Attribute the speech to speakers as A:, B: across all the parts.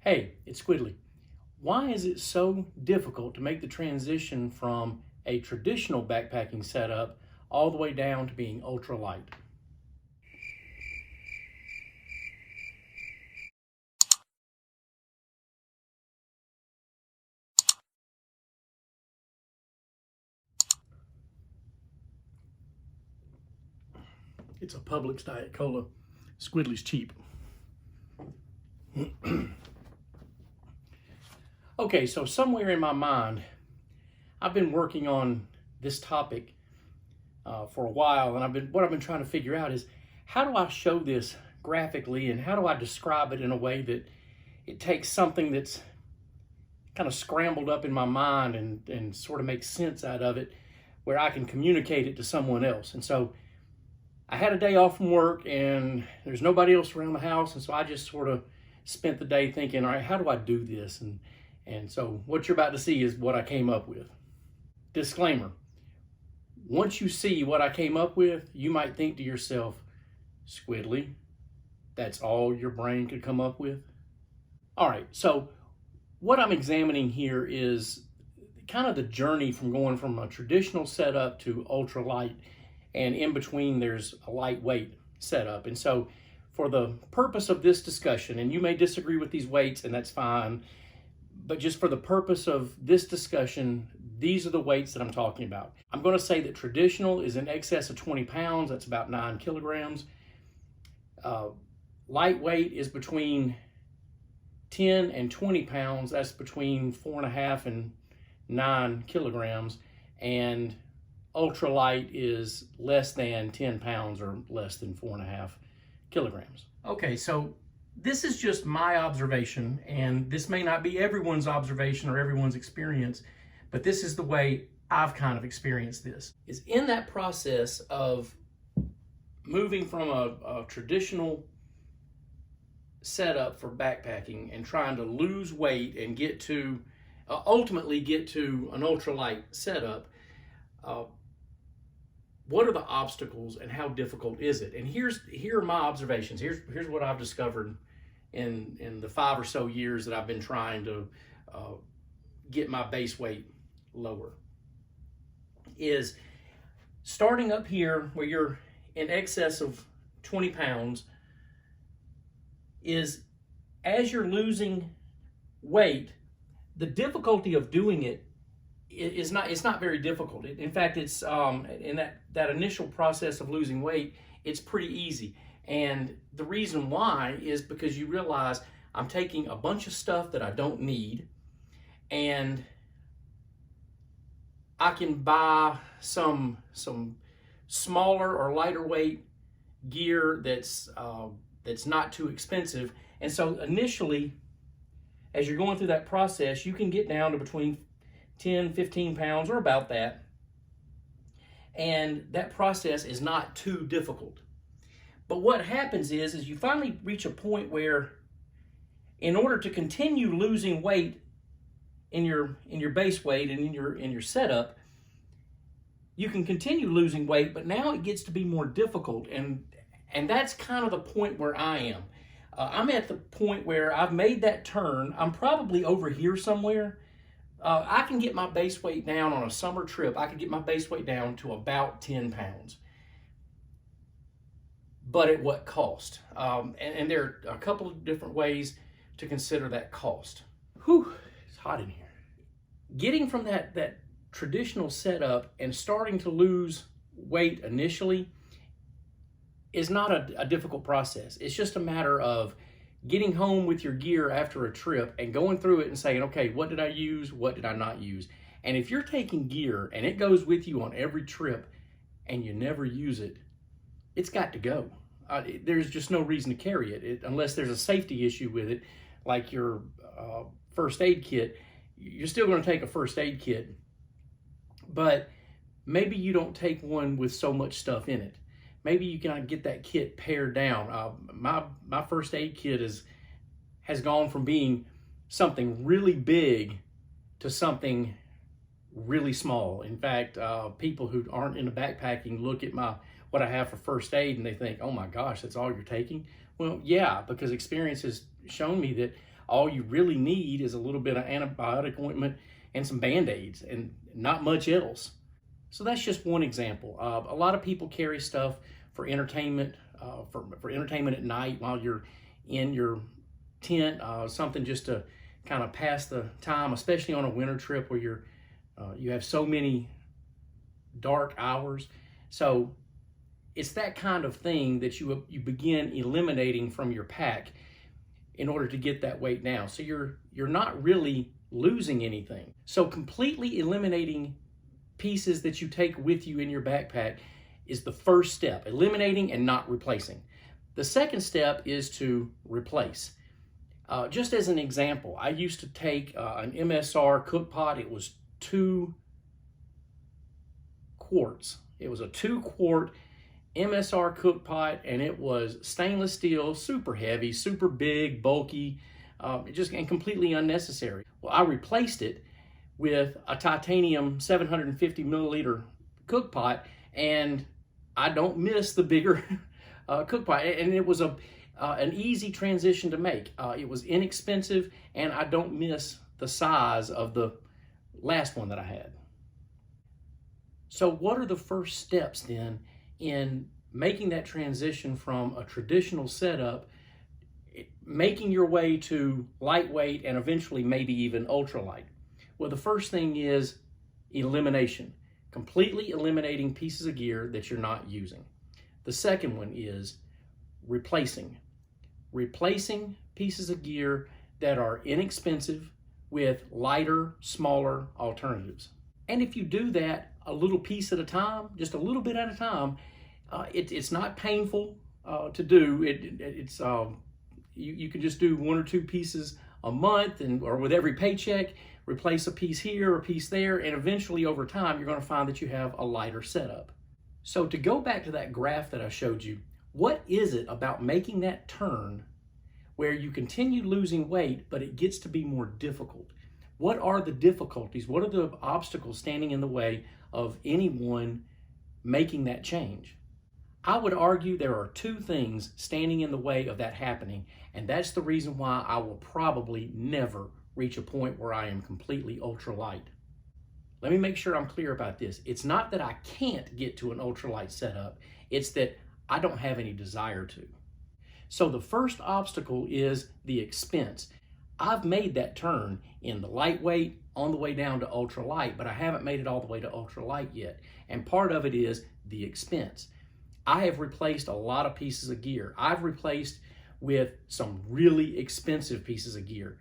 A: Hey, it's Squidly. Why is it so difficult to make the transition from a traditional backpacking setup all the way down to being ultralight? It's a Publix Diet Cola. Squidly's cheap. Okay, so somewhere in my mind, I've been working on this topic for a while, and what I've been trying to figure out is how do I show this graphically, and how do I describe it in a way that it takes something that's kind of scrambled up in my mind and sort of makes sense out of it, where I can communicate it to someone else. And so I had a day off from work, and there's nobody else around the house, and so I just sort of spent the day thinking, all right, how do I do this? And so what you're about to see is what I came up with. Disclaimer: once you see what I came up with, you might think to yourself, Squidly, that's all your brain could come up with? All right, so what I'm examining here is kind of the journey from going from a traditional setup to ultralight, and in between there's a lightweight setup. And so for the purpose of this discussion, and you may disagree with these weights, and that's fine, but just for the purpose of this discussion, these are the weights that I'm talking about. I'm going to say that traditional is in excess of 20 pounds. That's about 9 kilograms. Lightweight is between 10 and 20 pounds. That's between 4.5 and 9 kilograms. And ultralight is less than 10 pounds or less than 4.5 kilograms. Okay, so this is just my observation, and this may not be everyone's observation or everyone's experience, but this is the way I've kind of experienced this. Is in that process of moving from a traditional setup for backpacking and trying to lose weight and get to, ultimately get to an ultralight setup, what are the obstacles and how difficult is it? And here are my observations. Here's what I've discovered in the 5 or so years that I've been trying to get my base weight lower. Is starting up here where you're in excess of 20 pounds, is as you're losing weight, the difficulty of doing it is not very difficult. In fact, it's in that initial process of losing weight, it's pretty easy. And the reason why is because you realize I'm taking a bunch of stuff that I don't need, and I can buy some smaller or lighter weight gear that's not too expensive. And so initially, as you're going through that process, you can get down to between 10, 15 pounds or about that. And that process is not too difficult. But what happens is you finally reach a point where, in order to continue losing weight in your base weight and in your setup, you can continue losing weight, but now it gets to be more difficult. And that's kind of the point where I am. I'm at the point where I've made that turn. I'm probably over here somewhere. I can get my base weight down on a summer trip. I could get my base weight down to about 10 pounds. But at what cost? And there are a couple of different ways to consider that cost. Whew, it's hot in here. Getting from that traditional setup and starting to lose weight initially is not a difficult process. It's just a matter of getting home with your gear after a trip and going through it and saying, okay, what did I use? What did I not use? And if you're taking gear and it goes with you on every trip and you never use it, it's got to go. There's just no reason to carry it unless there's a safety issue with it, like your first aid kit. You're still going to take a first aid kit, but maybe you don't take one with so much stuff in it. Maybe you can get that kit pared down. My first aid kit has gone from being something really big to something really small. In fact, people who aren't into backpacking look at what I have for first aid and they think, oh my gosh, that's all you're taking? Well, yeah, because experience has shown me that all you really need is a little bit of antibiotic ointment and some Band-Aids and not much else. So that's just one example. A lot of people carry stuff for entertainment, for entertainment at night while you're in your tent, something just to kind of pass the time, especially on a winter trip where you have so many dark hours. So it's that kind of thing that you begin eliminating from your pack in order to get that weight down. So you're not really losing anything. So completely eliminating pieces that you take with you in your backpack is the first step, eliminating and not replacing. The second step is to replace. Just as an example, I used to take an MSR cook pot. It was 2 quarts. It was a 2-quart MSR cook pot, and it was stainless steel, super heavy, super big, bulky, and completely unnecessary. Well, I replaced it with a titanium 750 milliliter cook pot, and I don't miss the bigger cook pot. And it was an easy transition to make. It was inexpensive, and I don't miss the size of the last one that I had. So what are the first steps then in making that transition from a traditional setup, making your way to lightweight and eventually maybe even ultralight? Well, the first thing is elimination, completely eliminating pieces of gear that you're not using. The second one is replacing pieces of gear that are inexpensive with lighter, smaller alternatives. And if you do that a little piece at a time, just a little bit at a time, it's not painful to do. You can just do 1 or 2 pieces a month, or with every paycheck, replace a piece here or a piece there, and eventually over time you're going to find that you have a lighter setup. So to go back to that graph that I showed you, what is it about making that turn where you continue losing weight but it gets to be more difficult? What are the difficulties? What are the obstacles standing in the way of anyone making that change? I would argue there are 2 things standing in the way of that happening, and that's the reason why I will probably never reach a point where I am completely ultralight. Let me make sure I'm clear about this. It's not that I can't get to an ultralight setup, it's that I don't have any desire to. So the first obstacle is the expense. I've made that turn in the lightweight on the way down to ultralight, but I haven't made it all the way to ultralight yet. And part of it is the expense. I have replaced a lot of pieces of gear. I've replaced with some really expensive pieces of gear,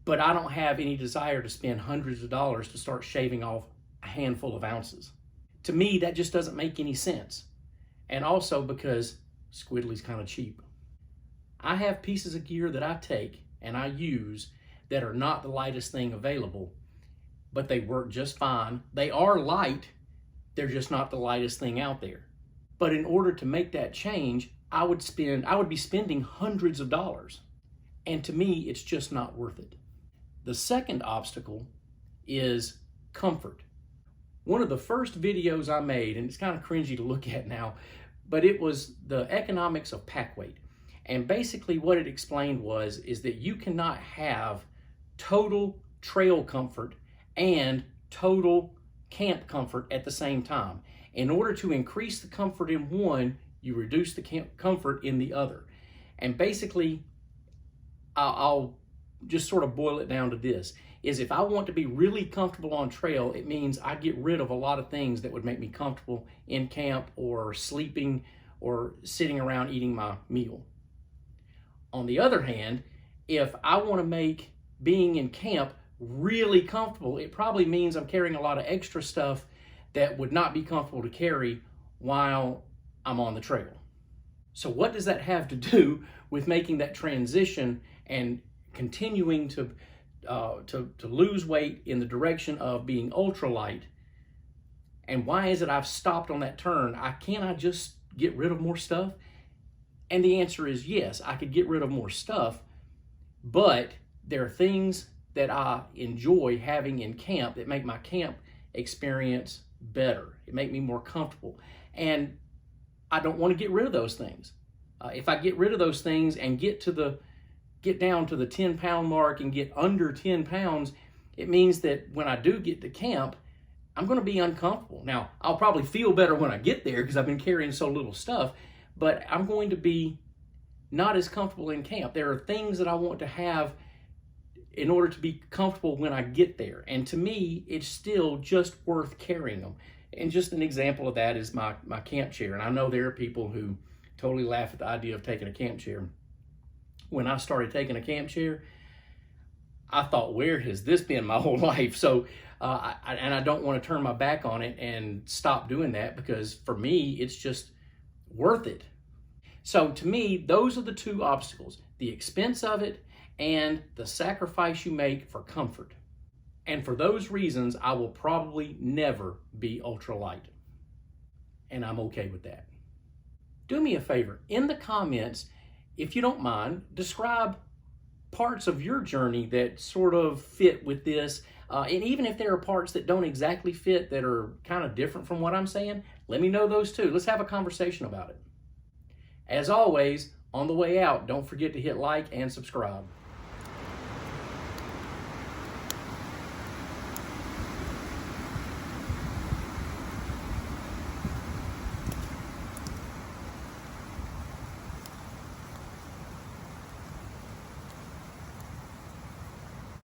A: but I don't have any desire to spend hundreds of dollars to start shaving off a handful of ounces. To me, that just doesn't make any sense. And also because Squidly's kind of cheap. I have pieces of gear that I take and I use that are not the lightest thing available, but they work just fine. They are light, they're just not the lightest thing out there. But in order to make that change, I would be spending hundreds of dollars. And to me, it's just not worth it. The second obstacle is comfort. One of the first videos I made, and it's kind of cringy to look at now, but it was the economics of pack weight. And basically what it explained is that you cannot have total trail comfort and total camp comfort at the same time. In order to increase the comfort in one, you reduce the comfort in the other. And basically, I'll just sort of boil it down to this, is if I want to be really comfortable on trail, it means I get rid of a lot of things that would make me comfortable in camp or sleeping or sitting around eating my meal. On the other hand, if I want to make being in camp really comfortable, it probably means I'm carrying a lot of extra stuff that would not be comfortable to carry while I'm on the trail. So what does that have to do with making that transition and continuing to lose weight in the direction of being ultralight? And why is it I've stopped on that turn? Can't I just get rid of more stuff? And the answer is yes, I could get rid of more stuff, but there are things that I enjoy having in camp that make my camp experience better. It make me more comfortable. And I don't want to get rid of those things. If I get rid of those things and get to get down to the 10-pound mark and get under 10 pounds, it means that when I do get to camp, I'm going to be uncomfortable. Now, I'll probably feel better when I get there because I've been carrying so little stuff, but I'm going to be not as comfortable in camp. There are things that I want to have in order to be comfortable when I get there. And to me, it's still just worth carrying them. And just an example of that is my camp chair. And I know there are people who totally laugh at the idea of taking a camp chair. When I started taking a camp chair, I thought, where has this been my whole life? So, I don't want to turn my back on it and stop doing that, because for me, it's just worth it. So to me, those are the two obstacles: the expense of it and the sacrifice you make for comfort. And for those reasons, I will probably never be ultralight. And I'm okay with that. Do me a favor, in the comments, if you don't mind, describe parts of your journey that sort of fit with this. And even if there are parts that don't exactly fit, that are kind of different from what I'm saying, let me know those too. Let's have a conversation about it. As always, on the way out, don't forget to hit like and subscribe.